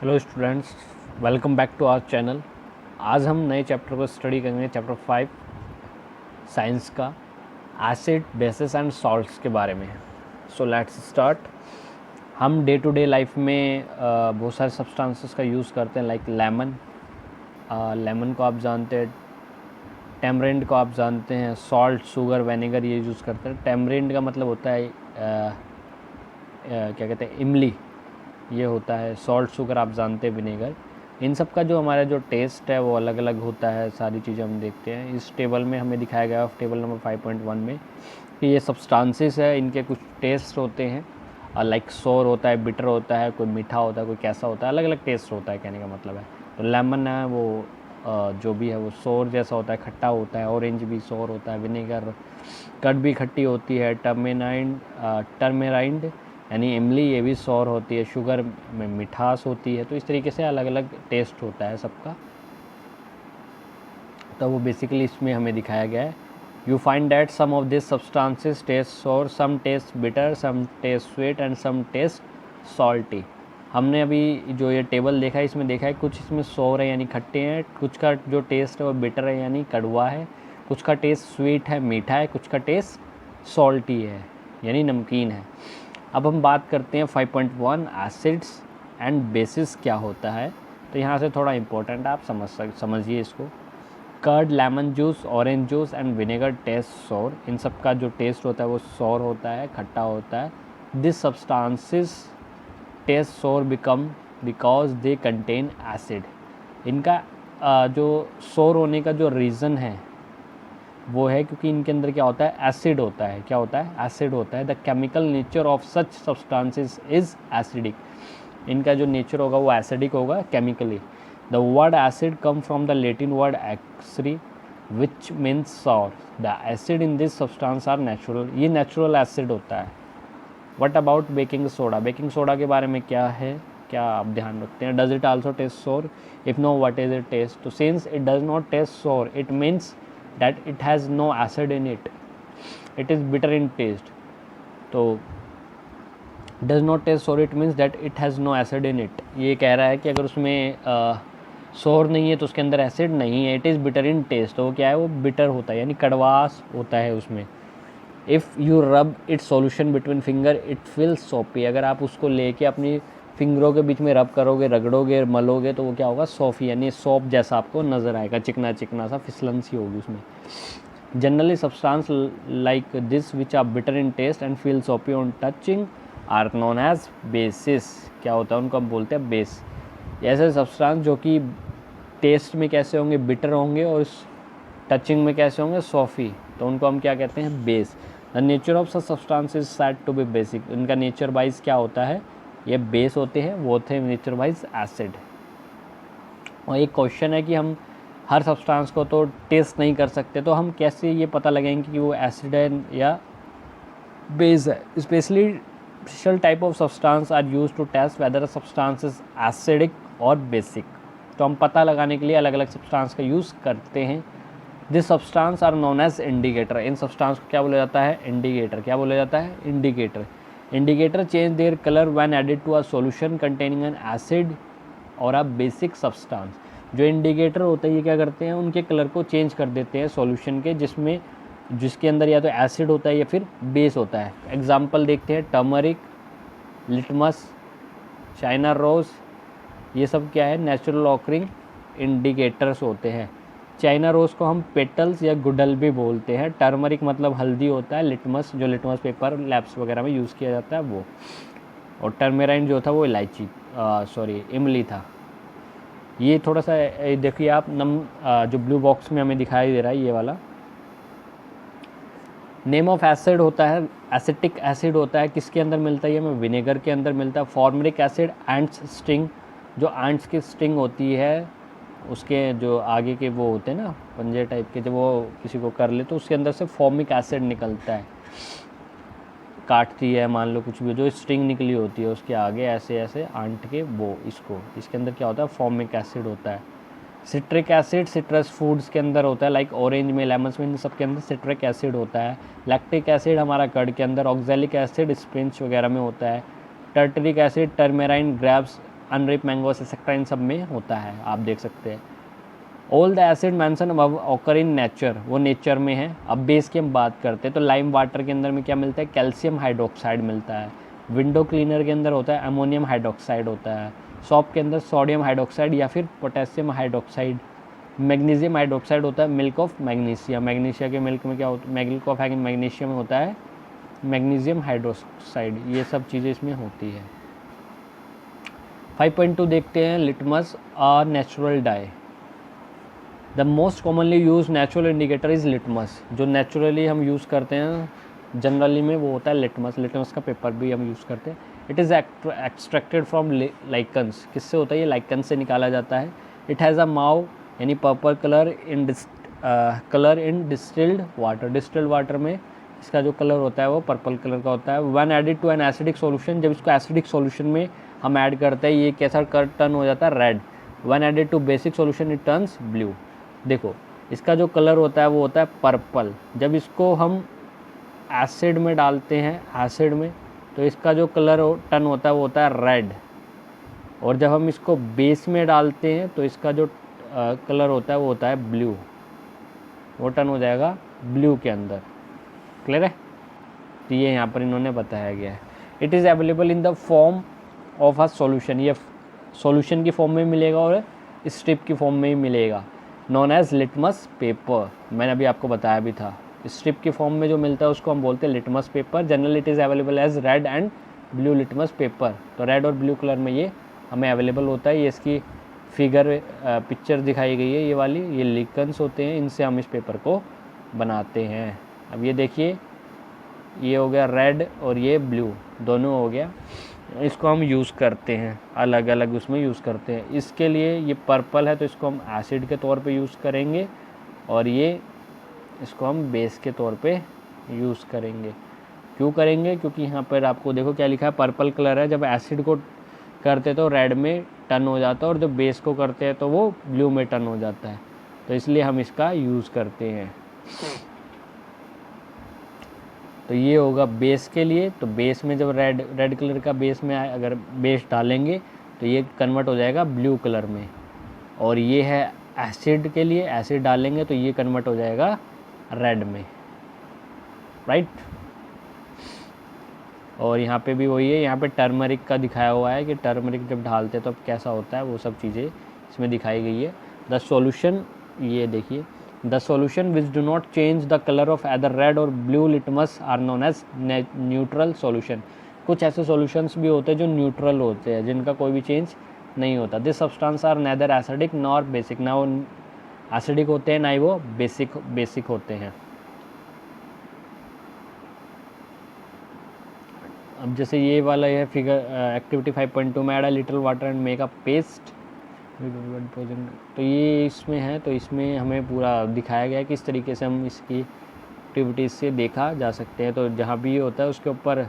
Hello students, welcome back to our channel. आज हम नए चैप्टर को स्टडी करेंगे, चैप्टर 5 साइंस का, एसिड बेसिस एंड सॉल्ट्स के बारे में। So let's start. हम डे टू डे लाइफ में बहुत सारे सब्सटेंसेस का यूज़ करते हैं, लाइक लेमन को आप जानते हैं, टेमरिंड को आप जानते हैं, सॉल्ट, शुगर, विनेगर ये यूज़ करते हैं। टेमरिंड का मतलब होता है क्या कहते हैं, इमली, ये होता है। सॉल्ट, शुगर आप जानते हैं, विनेगर। इन सब का जो हमारा जो टेस्ट है वो अलग अलग होता है। सारी चीज़ें हम देखते हैं इस टेबल में, हमें दिखाया गया है टेबल नंबर 5.1 में कि ये सब्सटेंसेस है, इनके कुछ टेस्ट होते हैं। लाइक सोर होता है, बिटर होता है, कोई मीठा होता है, कोई कैसा होता है, अलग अलग टेस्ट होता है, कहने का मतलब है। तो लेमन है वो जो भी है वो सोर जैसा होता है, खट्टा होता है। ऑरेंज भी सोर होता है। विनेगर, कर्ड भी खट्टी होती है। टर्मेराइंड यानी इमली, ये भी सौर होती है। शुगर में मिठास होती है। तो इस तरीके से अलग अलग टेस्ट होता है सबका। तो वो बेसिकली इसमें हमें दिखाया गया है। You find that some of this substances taste sour, some taste bitter, some taste sweet and some taste salty. हमने अभी जो ये टेबल देखा है, इसमें देखा है कुछ इसमें सोर है यानी खट्टे हैं, कुछ का जो टेस्ट है वो बिटर है यानी कड़वा है, कुछ का टेस्ट स्वीट है, मीठा है, कुछ का टेस्ट सॉल्टी है यानी नमकीन है। अब हम बात करते हैं 5.1 एसिड्स एंड बेसिस क्या होता है। तो यहाँ से थोड़ा इम्पोर्टेंट आप समझिए इसको। Curd, lemon juice, orange juice and vinegar taste sour. इन सब का जो टेस्ट होता है वो सोर होता है, खट्टा होता है। दिस सब्सटेंसेस टेस्ट सोर become because they contain acid. इनका जो सोर होने का जो रीज़न है वो है क्योंकि इनके अंदर क्या होता है, एसिड होता है। क्या होता है? एसिड होता है। The chemical nature of such substances is acidic. इनका जो नेचर होगा वो एसिडिक होगा chemically. The word acid come from the Latin word acere which means sour. The acid in this substance are natural. ये natural acid होता है। What about baking soda? Baking soda के बारे में क्या है, क्या आप ध्यान रखते हैं? Does it also taste sour? If no, what is it taste? तो since it does not taste sour, it means that it has no acid in it. It is bitter in taste. तो does not taste sour, it means that it has no acid in it. ये कह रहा है कि अगर उसमें सोर नहीं है तो उसके अंदर एसिड नहीं है। It is bitter in taste. तो वो क्या है, वो बिटर होता है यानी कड़वास होता है उसमें। If you rub it solution between finger it feel सोपी। अगर आप उसको लेके अपनी फिंगरों के बीच में रब करोगे, रगड़ोगे, मलोगे तो वो क्या होगा, सॉफी यानी सोप जैसा आपको नज़र आएगा, चिकना चिकना सा, फिसलन सी होगी उसमें। Generally substance like this which are bitter in taste and feel soapy on touching are known as bases. क्या होता है, उनको हम बोलते हैं बेस। ऐसे सब्सटेंस जो कि टेस्ट में कैसे होंगे, बिटर होंगे, और टचिंग में कैसे होंगे, सॉफी, तो उनको हम क्या कहते हैं, base. The nature of such substance is said to be basic. इनका नेचर वाइज क्या होता है, ये बेस होते हैं, वो थे नेचर वाइज एसिड। और एक क्वेश्चन है कि हम हर सब्सटेंस को तो टेस्ट नहीं कर सकते, तो हम कैसे ये पता लगाएंगे कि वो एसिड है या बेस है? Specially special type of substance are use to test whether substance is acidic और बेसिक। तो हम पता लगाने के लिए अलग अलग सब्सटेंस का यूज़ करते हैं। This substance are known as indicator. इन सब्सटेंस को क्या बोला जाता है, इंडिकेटर। क्या बोला जाता है, indicator. Indicator change their colour when added to a solution containing an acid और अ बेसिक सब्सटेंस। जो इंडिकेटर होते हैं ये क्या करते हैं, उनके कलर को चेंज कर देते हैं सॉल्यूशन के, जिसके अंदर या तो एसिड होता है या फिर बेस होता है। एग्जाम्पल देखते हैं, टर्मरिक, लिटमस, चाइना रोज, ये सब क्या है, नेचुरल ऑकरिंग इंडिकेटर्स होते हैं। चाइना रोज़ को हम पेटल्स या गुडल भी बोलते हैं। टर्मरिक मतलब हल्दी होता है। लिटमस, जो लिटमस पेपर लैब्स वगैरह में यूज़ किया जाता है वो। और टर्मेराइन जो था वो इलायची, इमली था। ये थोड़ा सा देखिए आप, जो ब्लू बॉक्स में हमें दिखाई दे रहा है ये वाला, नेम ऑफ एसिड होता है, एसिटिक एसिड होता है। किसके अंदर मिलता है, ये हमें विनेगर के अंदर मिलता है। फॉर्मरिक एसिड, एंट्स स्टिंग, जो एंट्स की स्टिंग होती है उसके जो आगे के वो होते हैं ना, पंजे टाइप के, जब वो किसी को कर ले तो उसके अंदर से फॉर्मिक एसिड निकलता है। काटती है मान लो कुछ भी, जो स्ट्रिंग निकली होती है उसके आगे ऐसे ऐसे आंट के, वो इसके अंदर क्या होता है, फॉर्मिक एसिड होता है। सिट्रिक एसिड सिट्रस फूड्स के अंदर होता है, लाइक ऑरेंज में, लेमन में, इन सब के अंदर सिट्रिक एसिड होता है। लैक्टिक एसिड हमारा कर्ड के अंदर, ऑक्जेलिक एसिड स्पिंच वगैरह में होता है। Tartaric acid tamarind grapes unripe mangoes etcetera इन सब में होता है, आप देख सकते हैं। All the acid mention above occur in nature, वो नेचर में है। अब बेस की हम बात करते हैं तो लाइम वाटर के अंदर में क्या मिलता है, कैल्शियम हाइड्रोक्साइड मिलता है। विंडो क्लीनर के अंदर होता है अमोनियम हाइड्रोक्साइड होता है। सॉप के अंदर सोडियम हाइड्रोक्साइड या फिर पोटेशियम हाइड्रोक्साइड। मैग्नीशियम हाइड्रोक्साइड होता है मिल्क ऑफ मैग्नीशिया, मैग्नीशिया के मिल्क में क्या होता है, मिल्क ऑफ मैग्नीशियम में होता है मैग्नीशियम हाइड्रोक्साइड। ये सब चीज़ें इसमें होती है। 5.2 देखते हैं, litmus a natural dye. The most commonly use natural indicator is litmus. जो नेचुरली हम यूज़ करते हैं जनरली में वो होता है लिटमस। लिटमस का पेपर भी हम यूज़ करते हैं। It is extracted from lichens. किससे होता है ये, लाइकन से निकाला जाता है। इट हैज़ अ माव यानी पर्पल कलर इन डिस्टिल्ड वाटर। डिस्टिल्ड वाटर में इसका जो कलर होता है वो पर्पल कलर का होता है। When added to an acidic solution, जब इसको एसिडिक सॉल्यूशन में हम ऐड करते हैं ये कैसा टर्न हो जाता है, red. When added to basic solution it turns blue. देखो इसका जो कलर होता है वो होता है पर्पल। जब इसको हम एसिड में डालते हैं, एसिड में, तो इसका जो कलर टर्न होता है वो होता है रेड। और जब हम इसको बेस में डालते हैं तो इसका जो कलर होता है वो होता है ब्लू, वो टर्न हो जाएगा ब्लू के अंदर। क्लियर है? तो ये यहाँ पर इन्होंने बताया गया है। It is available in the form of a solution, ये सॉल्यूशन की फॉर्म में मिलेगा और स्ट्रिप की फॉर्म में ही मिलेगा। नॉन एज लिटमस पेपर, मैंने अभी आपको बताया भी था। स्ट्रिप की फॉर्म में जो मिलता है उसको हम बोलते हैं litmus paper. Generally it is available as red and blue litmus paper. तो रेड और ब्लू कलर में ये हमें अवेलेबल होता है। ये इसकी फिगर पिक्चर दिखाई गई है, ये वाली, ये लिकन्स होते हैं, इनसे हम इस पेपर को बनाते हैं। अब ये देखिए, ये हो गया रेड और ये ब्लू, दोनों हो गया। इसको हम यूज़ करते हैं, अलग अलग उसमें यूज़ करते हैं। इसके लिए ये पर्पल है तो इसको हम एसिड के तौर पे यूज़ करेंगे, और ये इसको हम बेस के तौर पे यूज़ करेंगे। क्यों करेंगे? क्योंकि यहाँ पर आपको देखो क्या लिखा है, पर्पल कलर है। जब एसिड को करते तो रेड में टर्न हो जाता है, और जब बेस को करते हैं तो वो ब्लू में टर्न हो जाता है। तो इसलिए हम इसका यूज़ करते हैं। तो ये होगा बेस के लिए। तो बेस में जब रेड कलर का बेस में अगर बेस डालेंगे तो ये कन्वर्ट हो जाएगा ब्लू कलर में। और ये है एसिड के लिए, एसिड डालेंगे तो ये कन्वर्ट हो जाएगा रेड में, राइट। और यहाँ पे भी वही है, यहाँ पे टर्मरिक का दिखाया हुआ है कि टर्मरिक जब डालते हैं तो कैसा होता है, वो सब चीज़ें इसमें दिखाई गई है। द सॉल्यूशन, ये देखिए, the solution which do not change the colour of either red और blue litmus are known as neutral solution. कुछ ऐसे सॉल्यूशंस भी होते हैं जो न्यूट्रल होते हैं, जिनका कोई भी चेंज नहीं होता। This substance are neither acidic nor basic, ना वो एसिडिक होते हैं ना ही वो बेसिक होते हैं। अब जैसे ये वाला है फिगर एक्टिविटी 5.2 में add a little water and make a paste, तो ये इसमें है। तो इसमें हमें पूरा दिखाया गया है कि इस तरीके से हम इसकी एक्टिविटीज़ से देखा जा सकते हैं। तो जहाँ भी ये होता है उसके ऊपर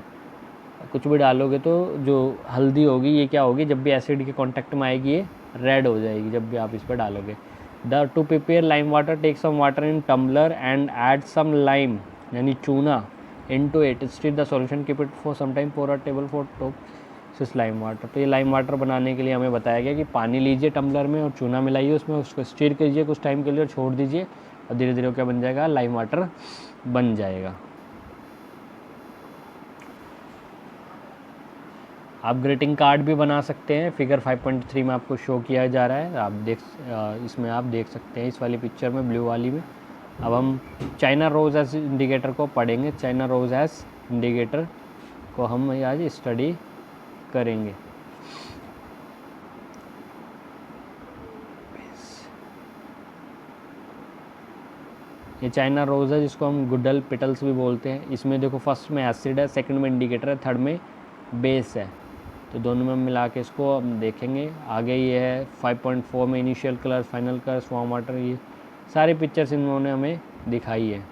कुछ भी डालोगे तो जो हल्दी होगी ये क्या होगी, जब भी एसिड के कांटेक्ट में आएगी ये रेड हो जाएगी जब भी आप इस पर डालोगे। The to prepare lime water, take some water in tumbler and add some lime यानी चूना into it, stir the solution, keep it for some time, pour a table for top lime water. तो ये lime water बनाने के लिए हमें बताया गया कि पानी लीजिए टम्बलर में और चूना मिलाइए उसमें, उसको स्टिर कीजिए कुछ टाइम के लिए और छोड़ दीजिए, और धीरे धीरे क्या बन जाएगा, लाइम वाटर बन जाएगा। आप ग्रीटिंग कार्ड भी बना सकते हैं। फिगर 5.3 में आपको शो किया जा रहा है, आप इसमें आप देख सकते हैं, इस वाली पिक्चर में, ब्लू वाली में। अब हम चाइना रोज एस इंडिकेटर को पढ़ेंगे। चाइना रोज एस इंडिकेटर को हम आज स्टडी करेंगे। ये चाइना रोज है जिसको हम गुडल पेटल्स भी बोलते हैं। इसमें देखो फर्स्ट में एसिड है, सेकंड में इंडिकेटर है, थर्ड में बेस है। तो दोनों में मिला के इसको हम देखेंगे। आगे ये है 5.4 में इनिशियल कलर, फाइनल कलर, स्वाम वाटर, ये सारी पिक्चर्स इन्होंने हमें दिखाई है।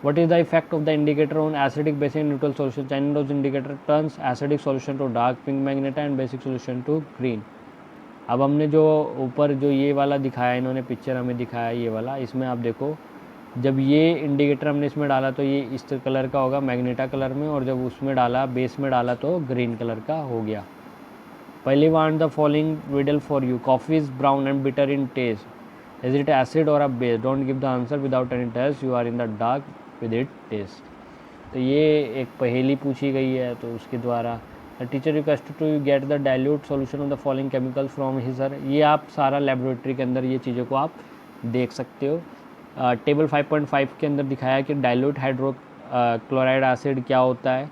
What is the effect of the indicator on acidic, basic and neutral solution? China rose indicator turns acidic solution to dark pink magenta and basic solution to green. अब हमने जो ऊपर जो ये वाला दिखाया इन्होंने पिक्चर हमें दिखाया ये वाला, इसमें आप देखो जब ये इंडिकेटर हमने इसमें डाला तो ये इस कलर का होगा मैग्नेटा कलर में, और जब उसमें डाला बेस में डाला तो ग्रीन कलर का हो गया। पहली want the following riddle for you, coffee is brown and bitter in taste, is it acid और a base, don't give the answer without any taste, you are in the dark with it taste. तो ये एक पहेली पूछी गई है, तो उसके द्वारा the teacher request to get the dilute solution of the following chemicals from his sir. ये आप सारा लेबोरेटरी के अंदर ये चीज़ों को आप देख सकते हो। टेबल 5.5 के अंदर दिखाया कि डाइल्यूट हाइड्रो क्लोराइड एसिड क्या होता है।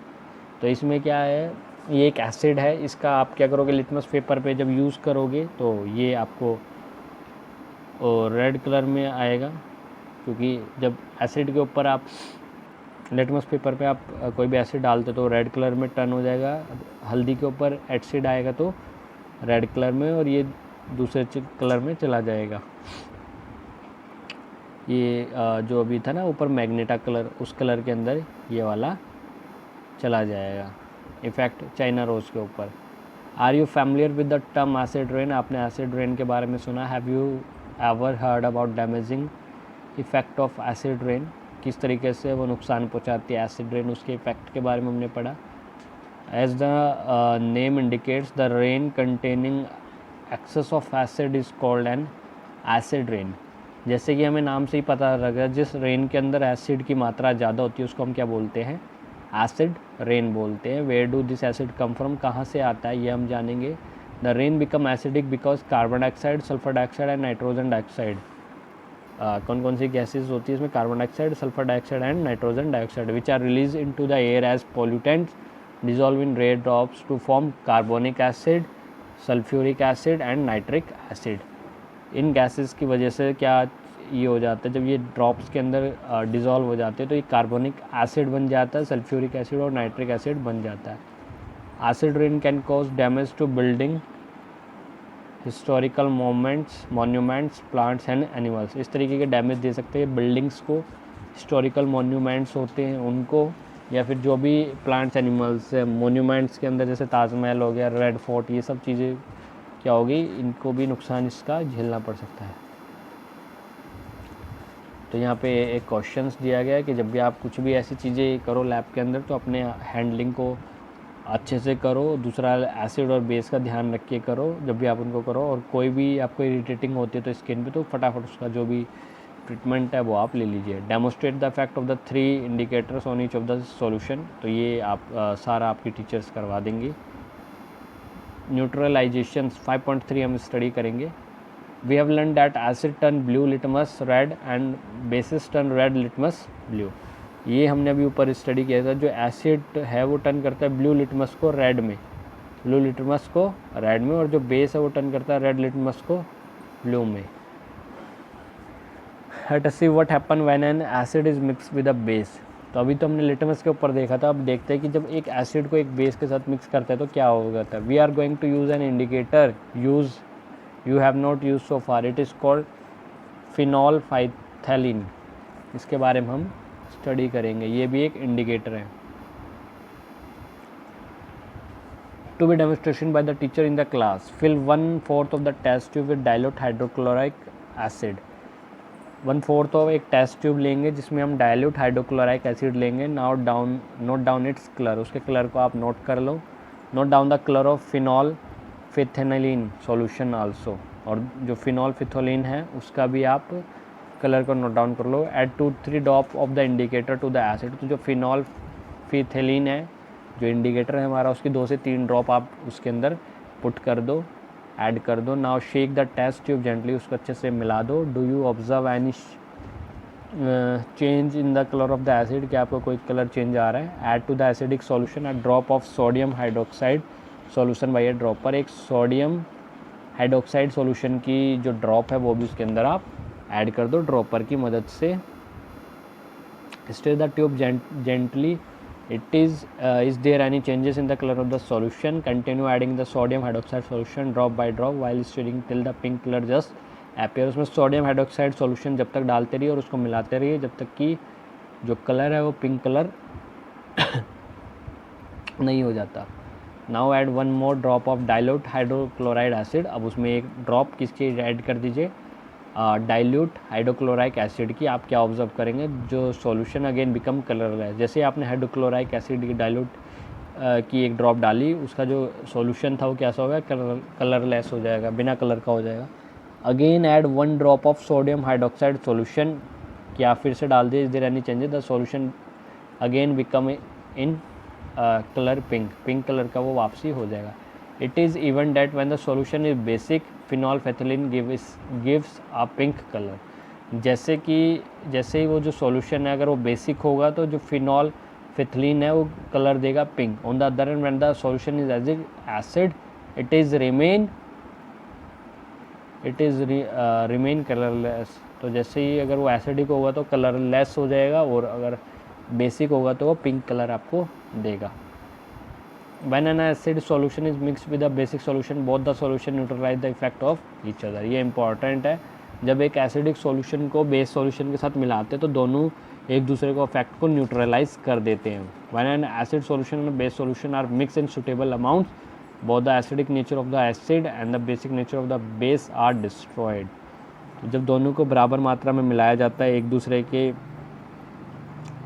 तो इसमें क्या है, ये एक एसिड है, इसका आप क्या करोगे, लिटमस पेपर पे जब यूज़ करोगे तो ये आपको रेड कलर में आएगा, क्योंकि जब एसिड के ऊपर आप लिटमस पेपर पे आप कोई भी एसिड डालते तो रेड कलर में टर्न हो जाएगा, हल्दी के ऊपर एसिड आएगा तो रेड कलर में, और ये दूसरे कलर में चला जाएगा। ये जो अभी था ना ऊपर मैग्नेटा कलर, उस कलर के अंदर ये वाला चला जाएगा। इफेक्ट चाइना रोज के ऊपर। Are you familiar with the term acid rain, आपने एसिड रेन के बारे में सुना। Have you ever heard about damaging effect of acid rain, किस तरीके से वो नुकसान पहुंचाती है एसिड रेन, उसके इफेक्ट के बारे में हमने पढ़ा। As the name indicates the rain containing excess of acid is called an acid rain. जैसे कि हमें नाम से ही पता लगा, जिस रेन के अंदर एसिड की मात्रा ज़्यादा होती है उसको हम क्या बोलते हैं, एसिड रेन बोलते हैं। Where do this acid come from, कहाँ से आता है ये हम जानेंगे। The rain become acidic because carbon dioxide, sulphur dioxide and nitrogen dioxide. कौन कौन सी गैसेज होती है इसमें, carbon dioxide, sulphur dioxide and nitrogen dioxide, which are release into the air as pollutants dissolve in rain drops to form carbonic acid, sulphuric acid and nitric acid. इन gases की वजह से क्या ये हो जाता है, जब ये ड्रॉप्स के अंदर डिज़ोल्व हो जाते हैं तो ये कार्बोनिक एसिड बन जाता है, सल्फ्यूरिक एसिड और नाइट्रिक एसिड बन जाता है। Acid rain can cause damage to building, historical monuments, plants and animals. इस तरीके के डैमेज दे सकते हैं बिल्डिंग्स को, हिस्टोरिकल मोन्यूमेंट्स होते हैं उनको, या फिर जो भी प्लांट्स एनिमल्स है मोन्यूमेंट्स के अंदर, जैसे ताजमहल हो गया, रेड फोर्ट, ये सब चीज़ें क्या होगी, इनको भी नुकसान इसका झेलना पड़ सकता है। तो यहाँ पे एक क्वेश्चंस दिया गया है कि जब भी आप कुछ भी ऐसी चीज़ें करो लैब के अंदर तो अपने हैंडलिंग को अच्छे से करो, दूसरा एसिड और बेस का ध्यान रख के करो जब भी आप उनको करो, और कोई भी आपको इरिटेटिंग होती है तो स्किन पे तो फटाफट उसका जो भी ट्रीटमेंट है वो आप ले लीजिए। Demonstrate the effect of the 3 indicators on each of the solution, तो ये आप सारा आपकी टीचर्स करवा देंगे। न्यूट्रलाइजेशन 5.3 हम स्टडी करेंगे। We have learned that acid turn blue litmus red and bases turn red litmus blue। ये हमने अभी ऊपर स्टडी किया था, जो एसिड है वो टर्न करता है ब्लू लिटमस को रेड में, ब्लू लिटमस को रेड में, और जो बेस है वो टर्न करता है रेड लिटमस को ब्लू में। Let us see what happen when an acid is mixed with a base। तो अभी तो हमने लिटमस के ऊपर देखा था, अब देखते हैं कि जब एक एसिड को एक बेस के साथ मिक्स करता है तो क्या होगा। We are going to use an indicator you have not used so far, it is called phenolphthalein। इसके बारे में हम स्टडी करेंगे, ये भी एक इंडिकेटर है। To be demonstration by the teacher in the class, fill 1/4 of the test tube with dilute hydrochloric acid। 1/4 of एक टेस्ट ट्यूब लेंगे जिसमें हम डायल्यूट हाइड्रोक्लोराइक एसिड लेंगे। नोट डाउन इट्स कलर, उसके कलर को आप नोट कर लो। Note down the colour of phenolphthalein solution also, और जो फिनॉल्फिथोलिन है उसका भी आप कलर को नोट डाउन कर लो। Add 2-3 drop of the indicator to the acid, तो जो फिनॉल्फिथेलिन है जो इंडिकेटर है हमारा, उसकी 2 से 3 ड्रॉप आप उसके अंदर पुट कर दो, ऐड कर दो। Now shake the test tube gently, उसको अच्छे से मिला दो। Do you observe any change in the colour of the acid, क्या आपको कोई कलर चेंज आ रहा है। Add to the acidic solution a drop of sodium hydroxide solution by a dropper, एक सोडियम हाइड्रोक्साइड सॉल्यूशन की जो ड्रॉप है वो भी उसके अंदर आप ऐड कर दो ड्रॉपर की मदद से। Stir the tube gently, it is there any changes in the color of the solution, continue adding the sodium hydroxide solution drop by drop while stirring till the pink color just appear। उसमें sodium hydroxide solution जब तक डालते रहिए और उसको मिलाते रहिए जब तक कि जो कलर है वो पिंक कलर नहीं हो जाता। Now add 1 more drop of dilute hydrochloride acid, अब उसमें एक ड्रॉप किसकी ऐड कर दीजिए, डाइल्यूट हाइड्रोक्लोराइक एसिड की आप क्या ऑब्जर्व करेंगे, जो सॉल्यूशन अगेन बिकम कलरलेस। जैसे आपने हाइड्रोक्लोराइक एसिड की डाइल्यूट की एक ड्रॉप डाली, उसका जो सॉल्यूशन था वो कैसा होगा, कलरलेस हो जाएगा, बिना कलर का हो जाएगा। Again add 1 drop of sodium hydroxide solution, क्या फिर से डाल दिए, is there any changes, the solution again become in colour pink colour का वो वापसी हो जाएगा। It is even that when the solution is basic phenolphthalein gives a pink colour. जैसे ही वो जो सॉल्यूशन है अगर वो बेसिक होगा तो जो फिनॉल फिथिलीन है वो कलर देगा pink. On the other hand when the solution is acid it is remain colourless. तो जैसे ही अगर वो एसिडिक होगा तो कलरलेस हो जाएगा, और अगर बेसिक होगा तो वो पिंक कलर आपको देगा। When an acid solution is mixed with a basic solution, both the solution neutralize the effect of each other। ये important है, जब एक एसिडिक सॉल्यूशन को बेस सॉल्यूशन के साथ मिलाते हैं तो दोनों एक दूसरे को इफेक्ट को न्यूट्रलाइज कर देते हैं। When an acid solution and base solution are mixed in suitable amounts, both the acidic nature of the acid and the basic nature of the base are destroyed। तो जब दोनों को बराबर मात्रा में मिलाया जाता है, एक दूसरे के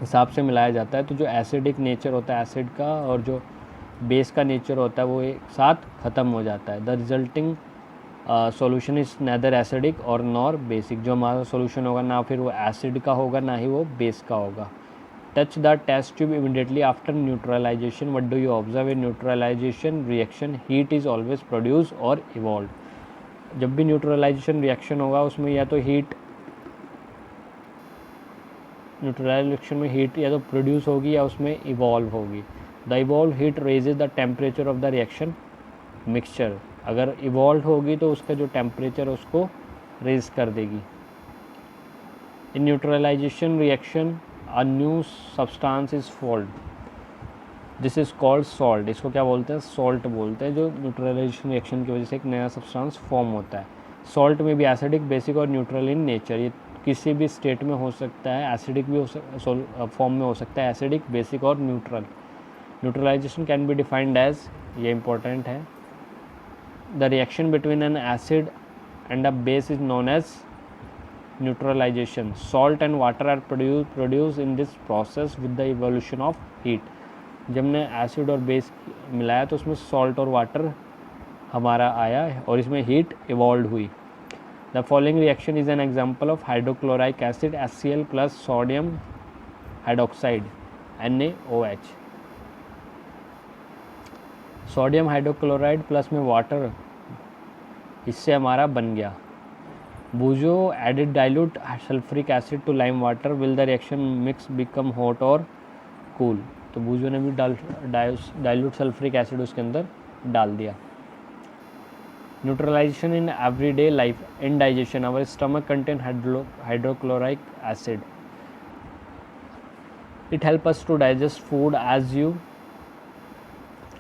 हिसाब से मिलाया जाता है, तो जो एसिडिक नेचर होता है एसिड का और जो बेस का नेचर होता है वो एक साथ ख़त्म हो जाता है। The resulting solution is neither acidic और नॉर बेसिक। जो हमारा सॉल्यूशन होगा ना फिर वो एसिड का होगा ना ही वो बेस का होगा। Touch the test tube immediately after neutralisation. What do you observe in neutralisation reaction? Heat is always produce और इवॉल्व। जब भी न्यूट्रलाइजेशन रिएक्शन होगा उसमें या तो न्यूट्रलाइजेशन में हीट या तो प्रोड्यूस होगी या उसमें इवॉल्व होगी। The evolve heat raises the temperature of the reaction mixture. अगर इवॉल्व होगी तो उसका जो टेम्परेचर उसको रेज कर देगी। In neutralisation reaction a new substance is formed, this is called salt. इसको क्या बोलते हैं? सॉल्ट बोलते हैं। जो न्यूट्रलाइजेशन रिएक्शन की वजह से एक नया सब्सटेंस फॉर्म होता है। सॉल्ट में भी एसिडिक, बेसिक और न्यूट्रल इन नेचर। ये किसी भी स्टेट में हो सकता है, एसिडिक भी फॉर्म में हो सकता है, एसिडिक, बेसिक और neutral. Neutralisation can be defined as, ये इंपॉर्टेंट है, the reaction between an acid and a base is known as neutralisation. Salt and water are produce in this process with the evolution of heat. जब हमने acid और base मिलाया तो उसमें salt और water हमारा आया और इसमें हीट इवॉल्व हुई। The following reaction is an example of hydrochloric acid HCl plus sodium hydroxide NaOH। Sodium hydrochloride plus में वाटर, इससे हमारा बन गया बूजो। Added dilute sulphuric acid to lime water, will the reaction mix become hot or cool. तो बूजो ने भी डाइल्यूट सल्फ्रिक एसिड उसके अंदर डाल दिया। Neutralisation in everyday life, in digestion our stomach contain hydrochloric acid, it help us to digest food as you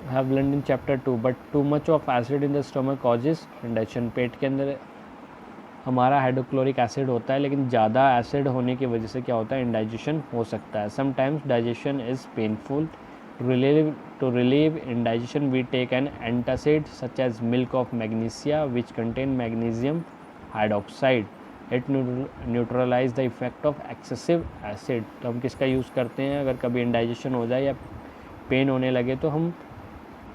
have learned in chapter 2, but too much of acid in the stomach causes indigestion। पेट के अंदर हमारा hydrochloric acid होता है लेकिन ज़्यादा acid होने की वजह से क्या होता है, इंडाइजेशन हो सकता है। Sometimes digestion is painful. To relieve indigestion we take an antacid such as milk of magnesia which contain magnesium hydroxide, it neutralise the effect of excessive acid. तो हम किसका यूज़ करते हैं अगर कभी इंडाइजेशन हो जाए या पेन होने लगे तो हम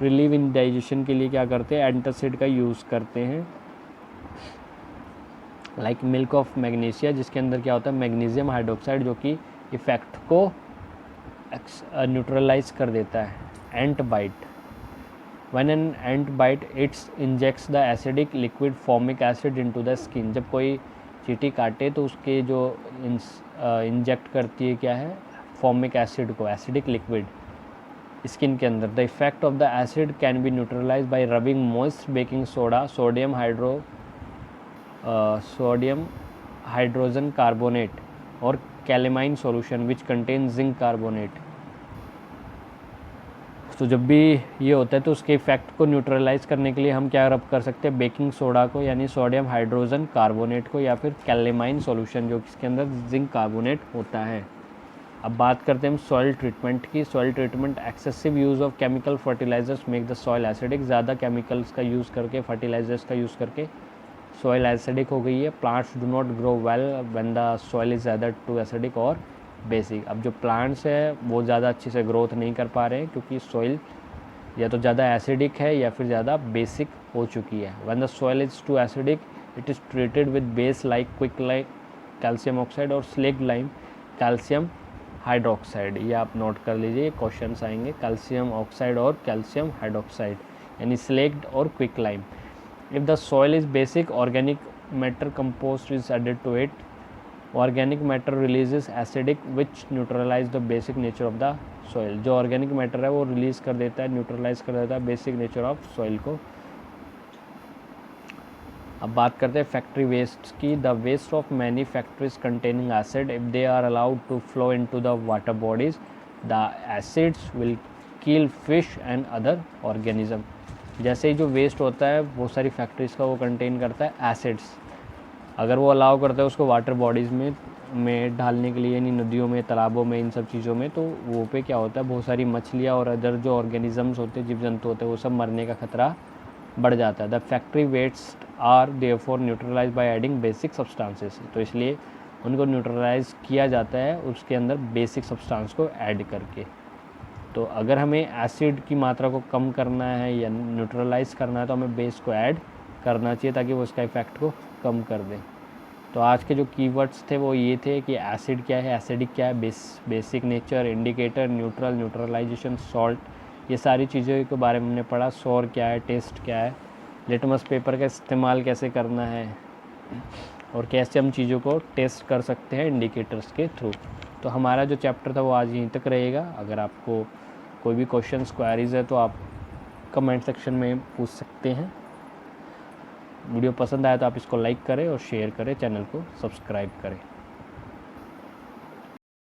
रिलीव इंडाइजेशन के लिए क्या करते हैं, एंटासिड का यूज़ करते हैं, लाइक मिल्क ऑफ मैग्नीशिया, जिसके अंदर क्या होता है, मैग्नीशियम हाइड्रोक्साइड, जो कि इफ़ेक्ट को न्यूट्रलाइज कर देता है। Ant bite, when an ant bite it's injects the acidic liquid formic acid into the skin. जब कोई चींटी काटे तो उसके जो इंजेक्ट करती है क्या है, फॉर्मिक एसिड को, एसिडिक लिक्विड स्किन के अंदर। The effect of the acid can be neutralise by rubbing moist baking soda, sodium hydrogen carbonate और calamine solution which contain zinc carbonate. तो जब भी ये होता है तो उसके इफेक्ट को न्यूट्रलाइज करने के लिए हम क्या रब कर सकते हैं, बेकिंग सोडा को यानी सोडियम हाइड्रोजन कार्बोनेट को, या फिर कैलेमाइन सॉल्यूशन जो इसके अंदर जिंक कार्बोनेट होता है। अब बात करते हैं हम सॉइल ट्रीटमेंट की। Soil treatment, excessive use of chemical fertilisers make the soil acidic. ज़्यादा केमिकल्स का यूज़ करके, फर्टिलाइजर्स का यूज़ करके सॉइल एसिडिक हो गई है, plants do not grow well when the soil is either too acidic और बेसिक। अब जो प्लांट्स है वो ज़्यादा अच्छे से ग्रोथ नहीं कर पा रहे हैं क्योंकि सॉइल या तो ज़्यादा एसिडिक है या फिर ज़्यादा बेसिक हो चुकी है। When the soil is too acidic it is treated with base like quick like calcium oxide और स्लेक्ड लाइम कैल्शियम हाइड्रोक्साइड। ये आप नोट कर लीजिए, क्वेश्चंस आएंगे कैल्शियम ऑक्साइड और कैल्शियम हाइड्रोक्साइड यानी स्लेक्ड और quick lime. If the soil is basic, organic matter compost is added to it. Organic matter releases acidic which neutralize the basic nature of the soil. जो organic matter है वो release कर देता है, neutralize कर देता है basic nature of soil को। अब बात करते हैं फैक्ट्री वेस्ट की। The waste of many factories containing acid if they are allowed to flow into the water bodies the acids will kill fish and other organism. जैसे ही जो waste होता है बहुत सारी फैक्ट्रीज़ का वो कंटेन करता है एसिड्स, अगर वो अलाउ करता है उसको वाटर बॉडीज़ में डालने के लिए, यानी नदियों में, तालाबों में, इन सब चीज़ों में, तो वो पे क्या होता है बहुत सारी मछलियाँ और अदर जो ऑर्गेनिजम्स होते हैं, जीव जंतु होते हैं, वो सब मरने का खतरा बढ़ जाता है। The factory waste are therefore neutralise by adding basic substances. तो इसलिए उनको न्यूट्रलाइज किया जाता है उसके अंदर बेसिक सब्सटेंस को ऐड करके। तो अगर हमें एसिड की मात्रा को कम करना है या न्यूट्रलाइज करना है तो हमें बेस को ऐड करना चाहिए ताकि वो उसका इफ़ेक्ट को कम कर दें। तो आज के जो कीवर्ड्स थे वो ये थे कि एसिड क्या है, एसिडिक क्या है, basic nature, indicator, neutral, neutralisation, salt, ये सारी चीज़ों के बारे में हमने पढ़ा। सौर क्या है, टेस्ट क्या है, लिटमस पेपर का इस्तेमाल कैसे करना है और कैसे हम चीज़ों को टेस्ट कर सकते हैं इंडिकेटर्स के थ्रू। तो हमारा जो चैप्टर था वो आज यहीं तक रहेगा। अगर आपको कोई भी क्वेश्चंस, क्वेरीज है तो आप कमेंट सेक्शन में पूछ सकते हैं। वीडियो पसंद आया तो आप इसको लाइक करें और शेयर करें, चैनल को सब्सक्राइब करें।